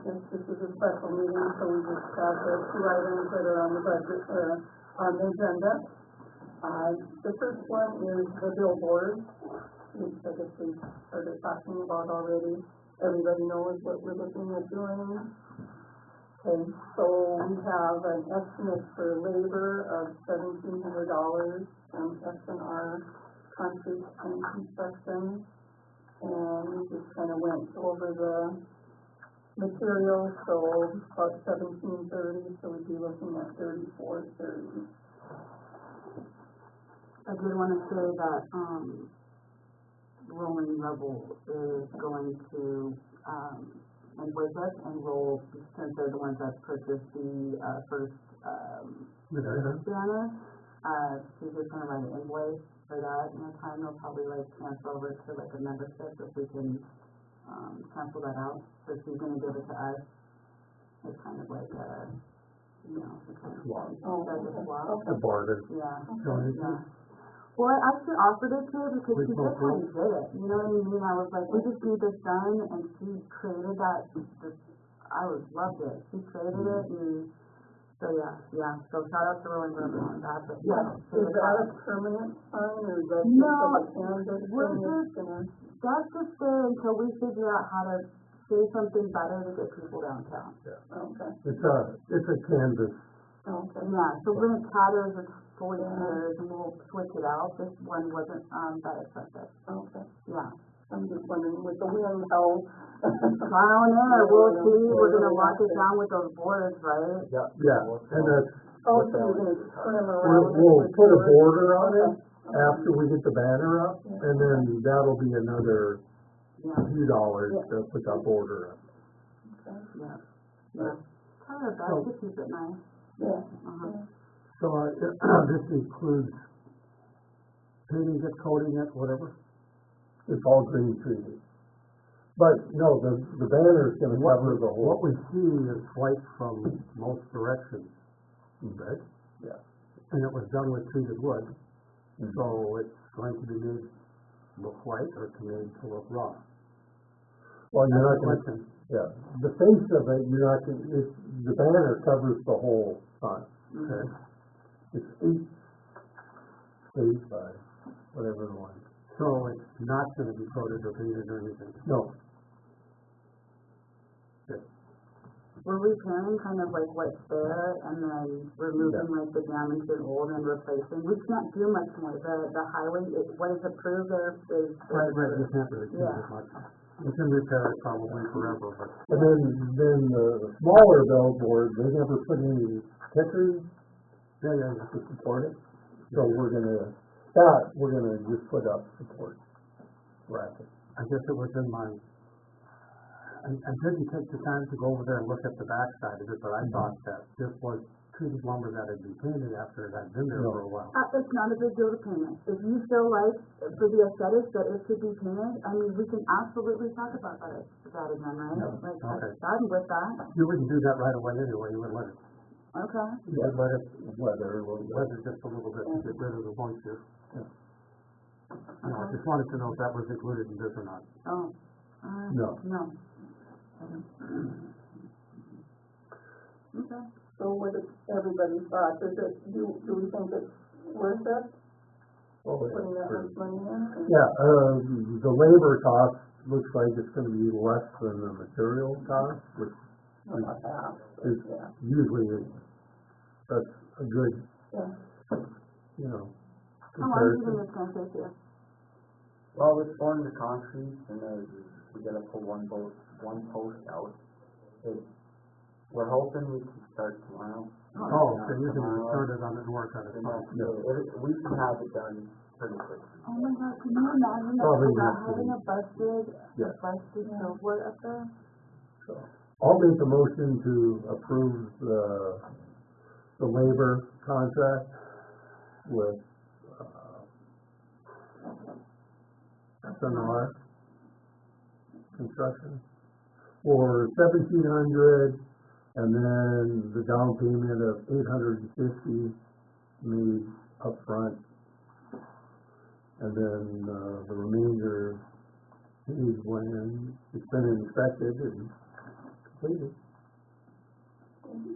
this is a special meeting, so we just have the two items that are on the budget, on the agenda. The first one is the billboard, which I guess we started talking about already. Everybody knows what we're looking at doing. Okay, so we have an estimate for labor of $1,700 from S&R Concrete and Construction. And we just kind of went over the materials, so about $1,730, so we'd be looking at $3,430. I did want to say that Rolling Rebel is going to invoice us and roll, since they're the ones that purchased the first banner. She's just going to write an invoice for that. In a time they'll probably transfer over to a membership if we can cancel that out. So she's going to give it to us. It's kind of like a, it's kind of swap. The barter. Yeah. Yeah. Well, I actually offered it to her because she just kind of did it. You know what I mean? I was like, we just need this done, and she created that. Loved it. She created it, and so yeah. So shout out to Rolling Rebel on that. But yeah, is that a permanent sign, or is that no? That's just there until we figure out how to say something better to get people downtown. Yeah. Okay. It's a canvas. Okay. Yeah. So when it tatters, it's fully years, and we'll switch it out. This one wasn't that expensive. Okay. Yeah. I'm just wondering with the wind how. Trial and error. We'll see. We're gonna lock it down with those boards, right? Yeah. Yeah. And that's. Oh, so you're gonna trim around. We'll put a border on it after we get the banner up, and then that'll be another few dollars to put that border up. Okay. Yeah. Yeah. Try our best to keep it nice. Yeah. So this includes painting it, coating it, whatever? It's all green treated. But no, the banner is going to cover the whole. What we see is white from most directions. Okay? Yeah. And it was done with treated wood. Mm-hmm. So it's going to be made to look white or to made to look raw. Well, you're not going to. Yeah. The face of it, you're not going to. The banner covers the whole sign. Okay. It's 8 by whatever the one. So it's not going to be coated or painted or anything? No. Okay. We're repairing kind of like what's there and then removing like the damaged and old and replacing. We can't do much more. The highway, what is approved there is... Right, you can't really do as much. You can repair it probably forever. But. And then the smaller billboard, they never put any stickers to support it. So we're gonna just put up support graphic. I guess it was in my. I didn't take the time to go over there and look at the back side of it, but I thought that this was treated lumber that had been painted after it had been there for a while. It's not a big deal to paint it. If you feel like for the aesthetics that it should be painted, I mean, we can absolutely talk about that again, right? No. Like, okay. I'm with that. You wouldn't do that right away anyway. You would let it. Okay. Yeah, let it weather just a little bit to get rid of the moisture. Yeah. No, I just wanted to know if that was included in this or not. Oh. No. No. Okay. So what is everybody's thoughts? Do we think it's worth it? Putting that much money in? Yeah, the labor cost looks like it's going to be less than the material cost, which is usually that's a good, How long do you think it's going to take you? Well, it's pouring the concrete, and we got to pull one post out. We're hoping we can start tomorrow. so you can start it on it and work on it. We can have it done pretty quickly. Oh my God, can you imagine having a busted billboard up there? So I'll make a motion to approve the labor contract with S&R Construction for $1,700, and then the down payment of $850 made up front, and then the remainder paid when it's been inspected and completed.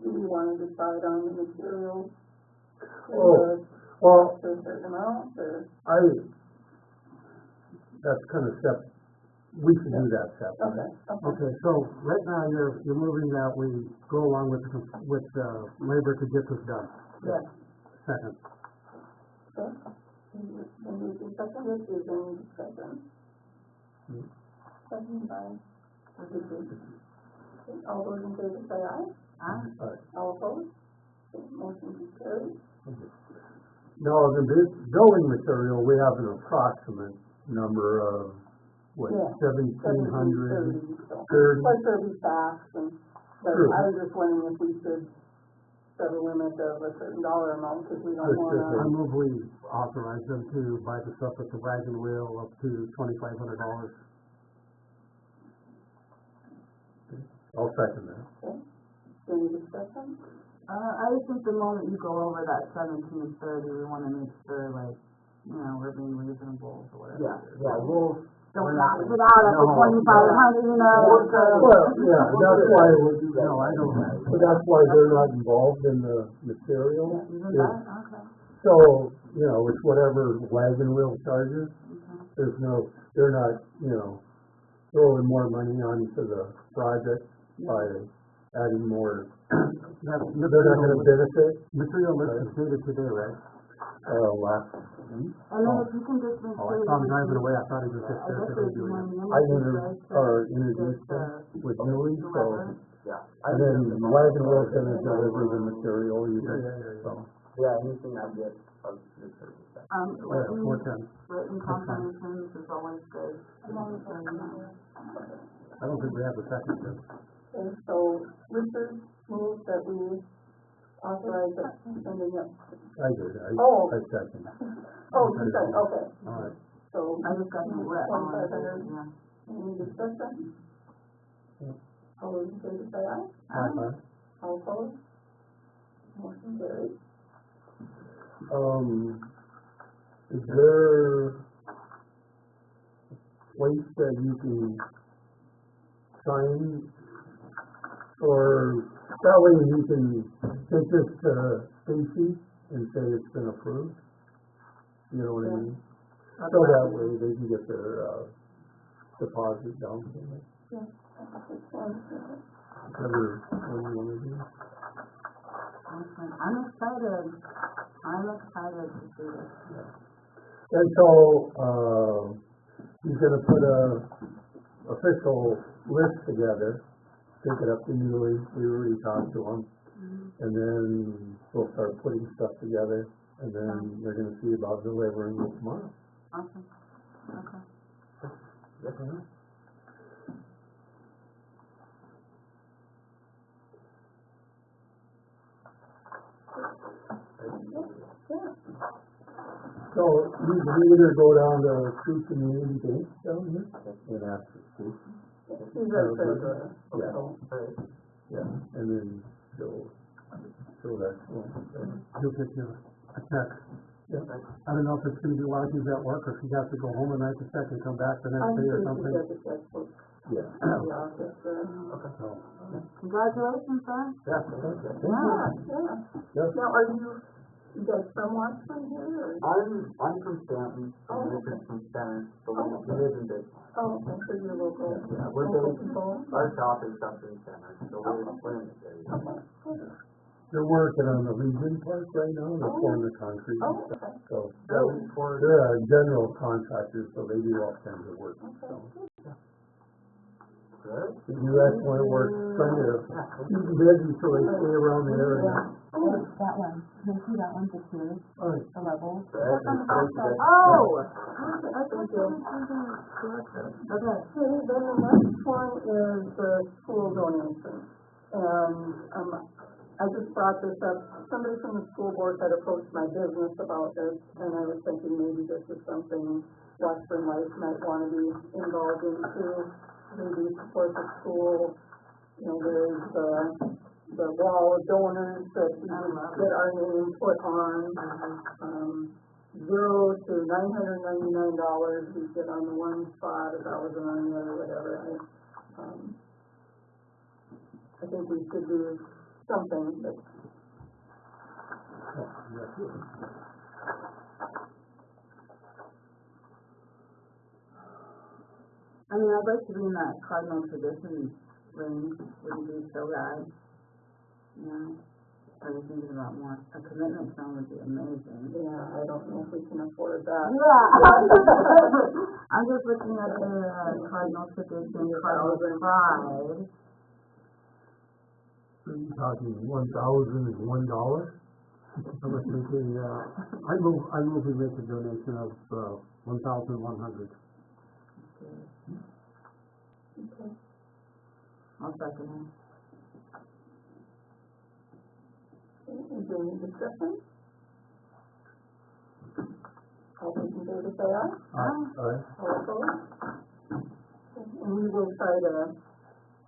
Do we wanna decide on the materials? Oh, well, To a certain amount, or? that's kind of we should do that separately. Okay. Okay, so right now you're moving that we go along with labor to get this done. Yes. Second. Okay. Then we do second, it is any discussion. Second by, all those in favor say aye. Aye. All opposed? Okay, motion is carried. No, the building material, we have an approximate number of, Yeah. 1,730. Plus there'll be facts and, but True. I was just wondering if we should set a limit of a certain dollar amount, because we don't Specific. I wanna. move we authorize them to buy the stuff with the wagon wheel up to $2,500. I'll second that. Okay. Any discussion? I just think the moment you go over that 1730, we wanna make sure, like, we're being reasonable or whatever. We'll. Don't knock it out at the 2,500, Well, yeah, that's why, No, I don't. but that's why they're not involved in the material. Even It's- that, okay. So, it's whatever wagon wheel charges. There's they're not, throwing more money onto the project by adding more. They're not gonna benefit, Material list is dated today, right? last week. And then if you can just make Oh, sure. I saw him driving away, I thought he was just I there. guess there's one I introduced them with Julie, so, Yeah. and then the wagon wheel's gonna deliver the material, so. Yeah, anything I get of the service. More time. Written confirmations is always good. I don't think we have a second then. Okay, so Richard moved that we authorize the sending up. I did, Oh. I second. Oh, you said, okay, All right. so. I just got the wet on it, 2,500. yeah. Any discussion? All those in favor say aye. Aye. All opposed? Motion carried. Is there a place that you can sign, or that way you can take this to Stacy and say it's been approved? You know what I mean? So that way they can get their, deposit down payment, whatever you wanna do. Awesome. I'm excited to see this. And so, he's gonna put a official list together, take it up to Neely, we already talked to him, and then we'll start putting stuff together, and then they're gonna see about delivering it tomorrow. Awesome. Okay. So, you can either go down to True Community Bank down here and ask for Stacy. He's our treasurer. Yeah, and then she'll that, He'll get you a check. yeah. I don't know if it's gonna be while he's at work, or if he has to go home and write the check and come back the next I'm day or sure something. he got the checkbook Yeah. in the office, So, Congratulations, son. Yeah. Yeah. Now, are you guys from Washburn here, or? I'm from Stanton, and Richard's from Center, so we live in this. Oh, okay, so you're local. Yeah, we're local based, people? our shop is up in Center, so we're in this area. Okay. They're working on the Legion Park right now, they're pouring the concrete and Oh, stuff, okay. so. For They're a general contractor, so they do all kinds of work, so. good. They do excellent work, trying to keep them busy so they stay around the area. Oh, that one. Can you see that one, the two, All right. the levels? Good. Oh! Okay. Okay, then the next one is the school donation. And, I just brought this up, somebody from the school board had approached my business about this, and I was thinking maybe this is something Washburn Life might wanna be involved in too. Maybe support the school, there's the wall of donors that we get our name put on. $0 to $999, we get on the one spot, $1,000 on the other, whatever. think we should do something that's Oh, yeah, sure. I mean, I'd like to be in that cardinal tradition range, wouldn't be so bad. You know, I was thinking about more, a commitment zone would be amazing. yeah, I don't know if we can afford that. Yeah, I'm just looking at the cardinal tradition, cardinal pride. So you're talking $1,000 is $1? I was thinking, I move we make a donation of, 1,100. Okay. I'll second it. Is there any discussion? All those in favor say aye. Aye. All opposed? And we will try to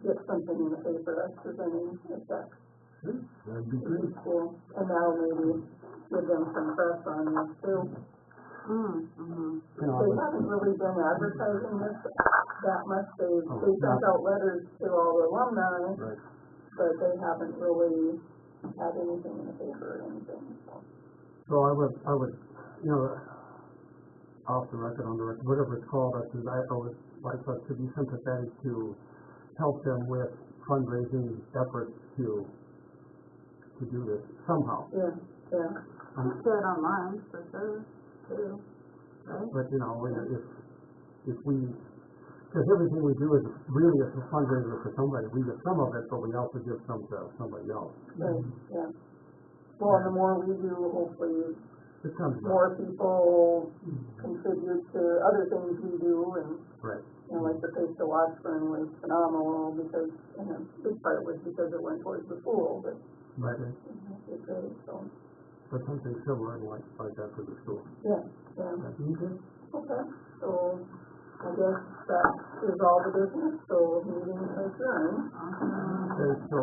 get something in the paper representing effect. That'd be great. Cool. And now maybe give them some press on this too. You know, They haven't really been advertising this that much. They sent out letters to all the alumni, right. but they haven't really had anything in the paper or anything, so. So I would, you know, off the record, on the record, whatever it's called, I would like us to be sympathetic to help them with fundraising efforts to do this somehow. Yeah. Share it online, for sure, too. Right? But, you know, if we, because everything we do is really a fundraiser for somebody. We get some of it, but we also give some to somebody else. Right, yeah. Well, and the more we do, hopefully, It comes back. more people contribute to other things we do, and, Right. you know, like the Face to Washburn was phenomenal, because, and a big part was because it went towards the school, but Right. it's great, so, But something similar like that for the school. yeah. Okay. Okay, so, I guess that is all the business, so meeting adjourned. Awesome. Okay, so